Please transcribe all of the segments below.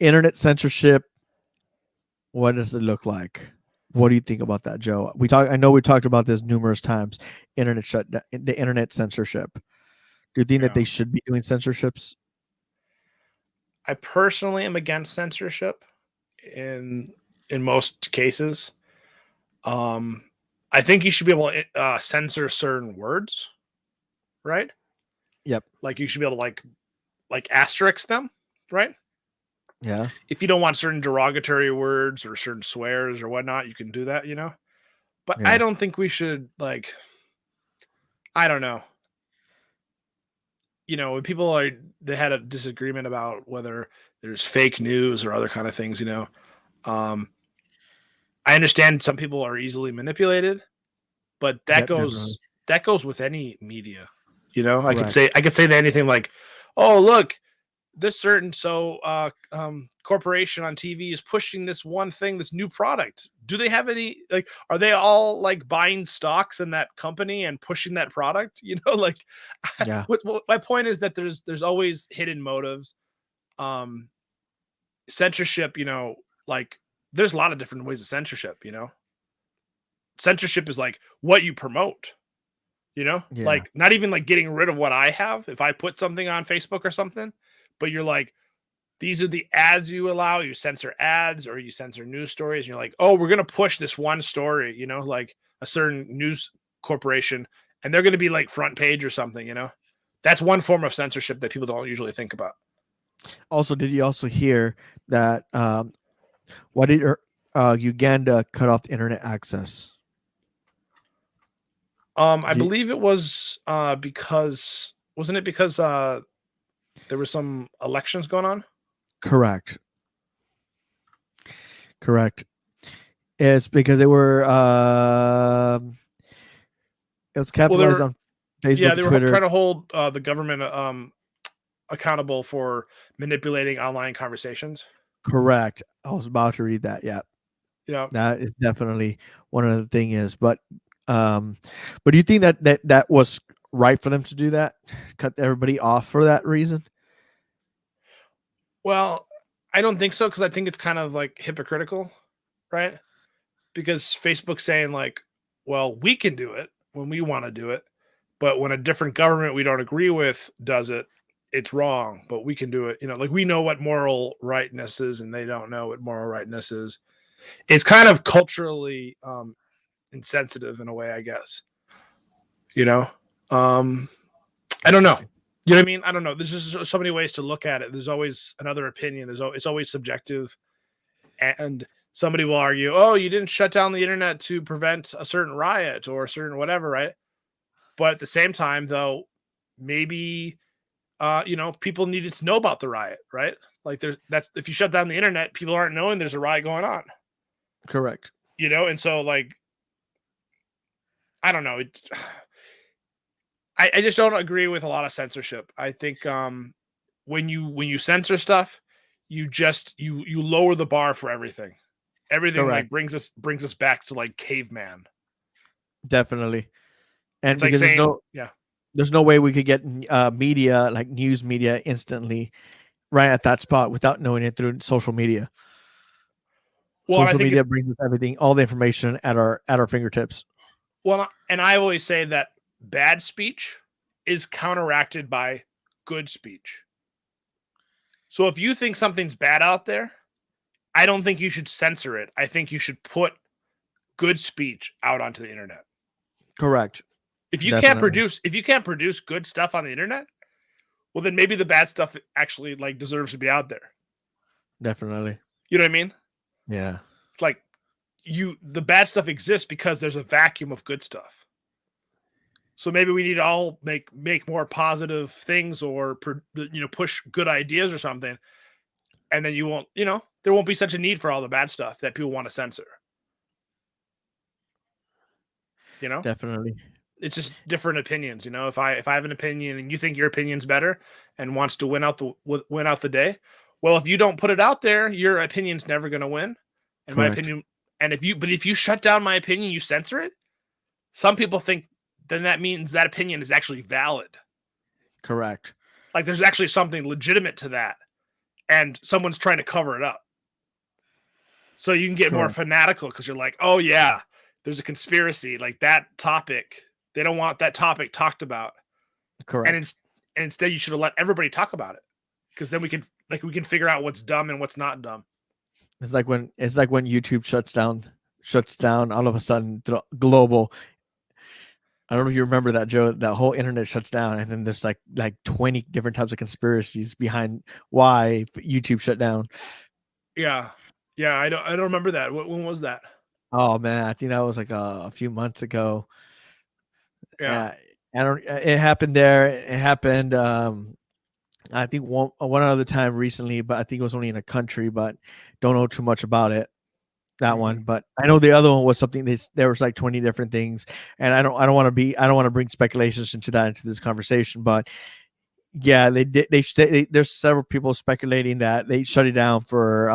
internet censorship. What does it look like? What do you think about that, Joe? I know we talked about this numerous times. Internet shutdown, the internet censorship. Do you think that Yeah. they should be doing censorships? I personally am against censorship in most cases. I think you should be able to censor certain words, right? Yep. Like you should be able to like asterisk them, right? Yeah. If you don't want certain derogatory words or certain swears or whatnot, you can do that, you know. But I Yeah. don't think we should like. I don't know. You know, when people they had a disagreement about whether there's fake news or other kind of things, you know. Um, I understand some people are easily manipulated, but Yep. Definitely. that goes with any media. You know, Correct. I could say anything like, "Oh, look, this certain corporation on TV is pushing this one thing, this new product. Do they have any like? Are they all like buying stocks in that company and pushing that product? You know, like Yeah. what my point is that there's always hidden motives. Um, censorship, you know, like there's a lot of different ways of censorship. You know, censorship is like what you promote. You know, Yeah. like not even like getting rid of what I have if I put something on Facebook or something, but you're like, these are the ads you allow. You censor ads or you censor news stories. And you're like, oh, we're going to push this one story, you know, like a certain news corporation, and they're going to be like front page or something, you know. That's one form of censorship that people don't usually think about. Also, did you also hear that? Why did Uganda cut off internet access? I Do you- believe it was because wasn't it because there were some elections going on? correct. Correct. It's because they were. It was Well, they capitalized were on Facebook yeah, and they were Twitter. trying to hold the government accountable for manipulating online conversations. Correct. I was about to read that. Yeah, Yeah. that is definitely one of the thing is. Um, but do you think that was right for them to do that? Cut everybody off for that reason? Well, I don't think so because I think it's kind of like hypocritical, right? Because Facebook's saying like, well, we can do it when we want to do it, but when a different government we don't agree with does it, it's wrong. But we can do it. You know, like we know what moral rightness is, and they don't know what moral rightness is. It's kind of culturally insensitive in a way, I guess. You know, um, I don't know. Interesting. You know what I mean? I don't know. There's just so many ways to look at it. There's always another opinion. It's always subjective, and somebody will argue, "Oh, you didn't shut down the internet to prevent a certain riot or a certain whatever," right? But at the same time, though, maybe you know, people needed to know about the riot, right? Like that's if you shut down the internet, people aren't knowing there's a riot going on, Correct. you know, and so like I don't know. I just don't agree with a lot of censorship. I think when you censor stuff, you lower the bar for everything. Everything like Correct. brings us back to like caveman. Definitely. And It's like because saying, yeah. there's no way we could get media like news media instantly right at that spot without knowing it through social media. Well, I Social think media brings us everything, all the information at our fingertips. well, and I always say that bad speech is counteracted by good speech. So if you think something's bad out there, I don't think you should censor it. I think you should put good speech out onto the internet. Correct. If you can't Definitely. produce good stuff on the internet, well then maybe the bad stuff actually like deserves to be out there. Definitely. You know what I mean? Yeah. It's like the bad stuff exists because there's a vacuum of good stuff. So maybe we need to all make more positive things or you know push good ideas or something, and then you won't you know there won't be such a need for all the bad stuff that people want to censor. You know, Definitely. it's just different opinions. You know, if I have an opinion and you think your opinion's better and wants to win out the day, well, if you don't put it out there, your opinion's never going to win. In my Correct. opinion, and if you shut down my opinion, you censor it. Some people think then that means that opinion is actually valid. Correct. Like there's actually something legitimate to that. and someone's trying to cover it up. So you can get more fanatical because you're like, oh yeah, there's a conspiracy, like that topic. They don't want that topic talked about. Correct. And instead you should have let everybody talk about it, because then we can figure out what's dumb and what's not dumb. It's like when YouTube shuts down all of a sudden global. I don't know if you remember that, Joe. That whole internet shuts down, and then there's like 20 different types of conspiracies behind why YouTube shut down. Yeah, I don't remember that. When was that? Oh man, I think that was like a few months ago. Yeah, it happened there. It happened. I think one other time recently, but I think it was only in a country, but don't know too much about it. That one, but I know the other one was something. There was like 20 different things, and I don't want to bring speculations into this conversation, but yeah, they did. There's several people speculating that they shut it down for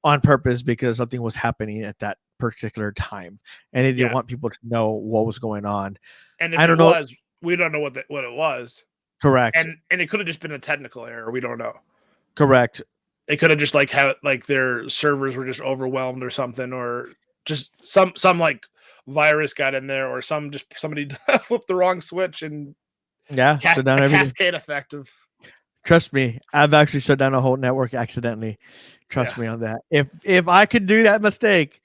on purpose because something was happening at that particular time, and they didn't want people to know what was going on. And if I don't know, we don't know what it was. Correct. And it could have just been a technical error. We don't know. Correct. They could have just their servers were just overwhelmed or something, or just some like virus got in there, or somebody flipped the wrong switch and shut down everything. Cascade effect of. Trust me, I've actually shut down a whole network accidentally. Trust me on that. If I could do that mistake,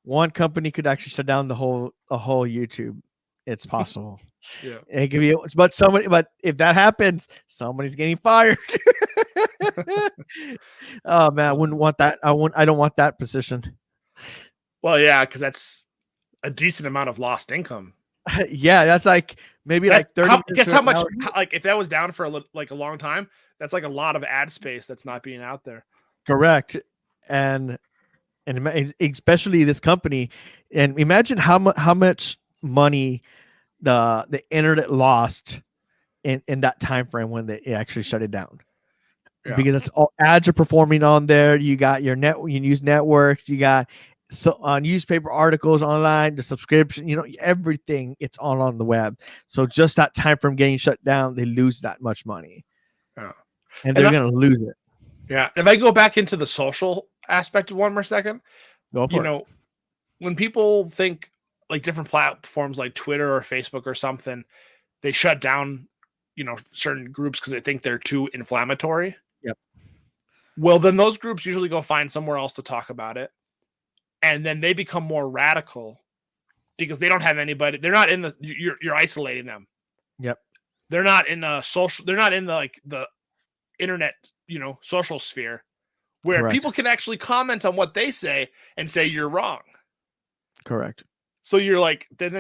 one company could actually shut down the whole YouTube. It's possible. Yeah, it could be, but if that happens, somebody's getting fired. Oh man, I wouldn't want that. I don't want that position. Well, yeah, because that's a decent amount of lost income. Yeah, that's like maybe like 30. Guess how much? Like if that was down for a long time, that's like a lot of ad space that's not being out there. Correct, and especially this company, and imagine how much money the internet lost in that time frame when they actually shut it down. Yeah. Because it's all ads are performing on there. You got your you use networks, you got newspaper articles online, the subscription, everything, it's all on the web. So just that time from getting shut down, they lose that much money. Yeah. And they're going to lose it. Yeah. If I go back into the social aspect of one more second, go for it. When people think like different platforms like Twitter or Facebook or something, they shut down, certain groups because they think they're too inflammatory. Yep. Well, then those groups usually go find somewhere else to talk about it. And then they become more radical because they don't have anybody. They're not in you're isolating them. Yep. They're not in they're not in the internet, social sphere where Correct. People can actually comment on what they say and say you're wrong. Correct. So you're like, then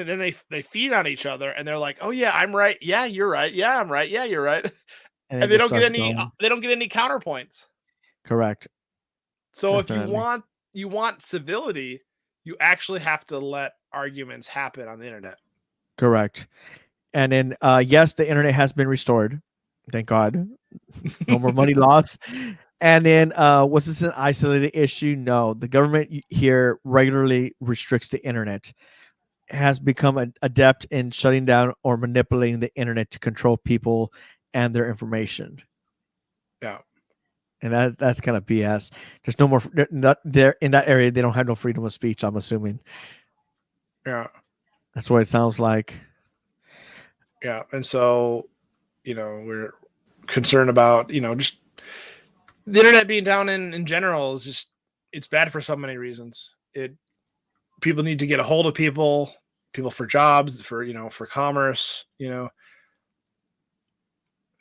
they feed on each other and they're like, oh yeah, I'm right. Yeah, you're right. Yeah, I'm right. Yeah, you're right. And they don't get any counterpoints. Correct. So Definitely. If you want civility, you actually have to let arguments happen on the internet. Correct. And then, yes, the internet has been restored. Thank God. No more money lost. And then, was this an isolated issue? No. The government here regularly restricts the internet. It has become adept in shutting down or manipulating the internet to control people and their information. Yeah. And that's kind of BS. There's no more there in that area. They don't have no freedom of speech, I'm assuming. Yeah. That's what it sounds like. Yeah. And so, we're concerned about, just the internet being down in general is just, it's bad for so many reasons. People need to get a hold of people for jobs, for commerce,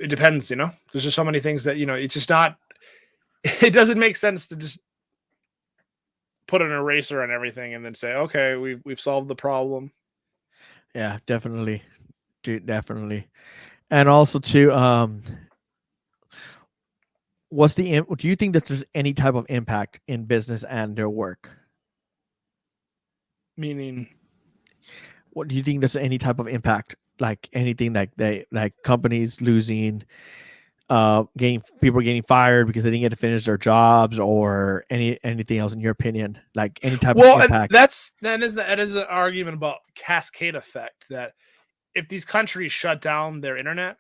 it depends, there's just so many things that, it's just not, it doesn't make sense to just put an eraser on everything and then say, okay, we've solved the problem. Yeah, definitely. Dude, definitely. And also too, do you think that there's any type of impact in business and their work? Meaning, what do you think there's any type of impact, like anything like companies losing, people getting fired because they didn't get to finish their jobs, or anything else in your opinion, like any type of impact? That is an argument about cascade effect, that if these countries shut down their internet,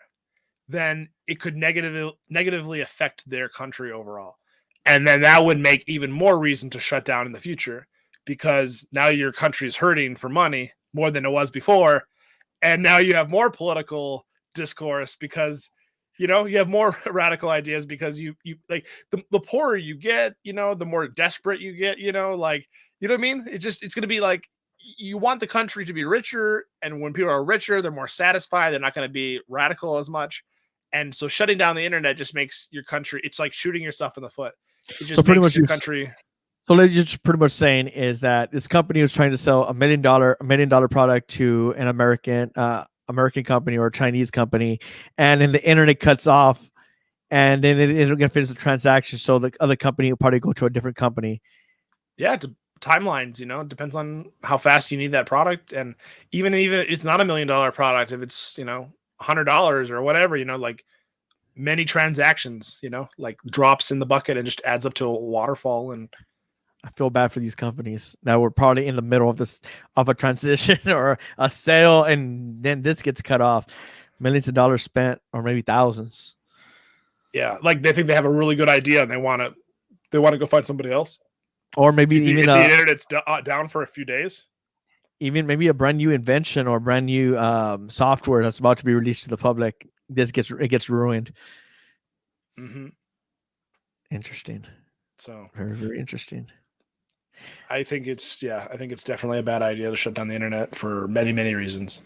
then it could negatively affect their country overall. And then that would make even more reason to shut down in the future, because now your country is hurting for money more than it was before. And now you have more political discourse because, you know, you have more radical ideas because you like the poorer you get, you know, the more desperate you get, you know, like, you know what I mean? It's going to be like, you want the country to be richer. And when people are richer, they're more satisfied. They're not going to be radical as much. And so shutting down the internet just makes your country, it's like shooting yourself in the foot. It just pretty makes much your country. So what you're just pretty much saying is that this company was trying to sell $1 million product to an American company or a Chinese company, and then the internet cuts off, and then it isn't going to finish the transaction. So the other company will probably go to a different company. Yeah, timelines, you know, it depends on how fast you need that product. And even it's not $1 million product, if it's, you know, $100 or whatever, you know, like many transactions, you know, like drops in the bucket and just adds up to a waterfall. And I feel bad for these companies that were probably in the middle of a transition or a sale, and then this gets cut off. Millions of dollars spent, or maybe thousands. Yeah, like they think they have a really good idea and they want to go find somebody else. Or maybe even the internet's down for a few days. Even maybe a brand new invention or brand new software that's about to be released to the public. It gets ruined. Mm-hmm. Interesting. So very, very interesting. I think it's definitely a bad idea to shut down the internet for many, many reasons.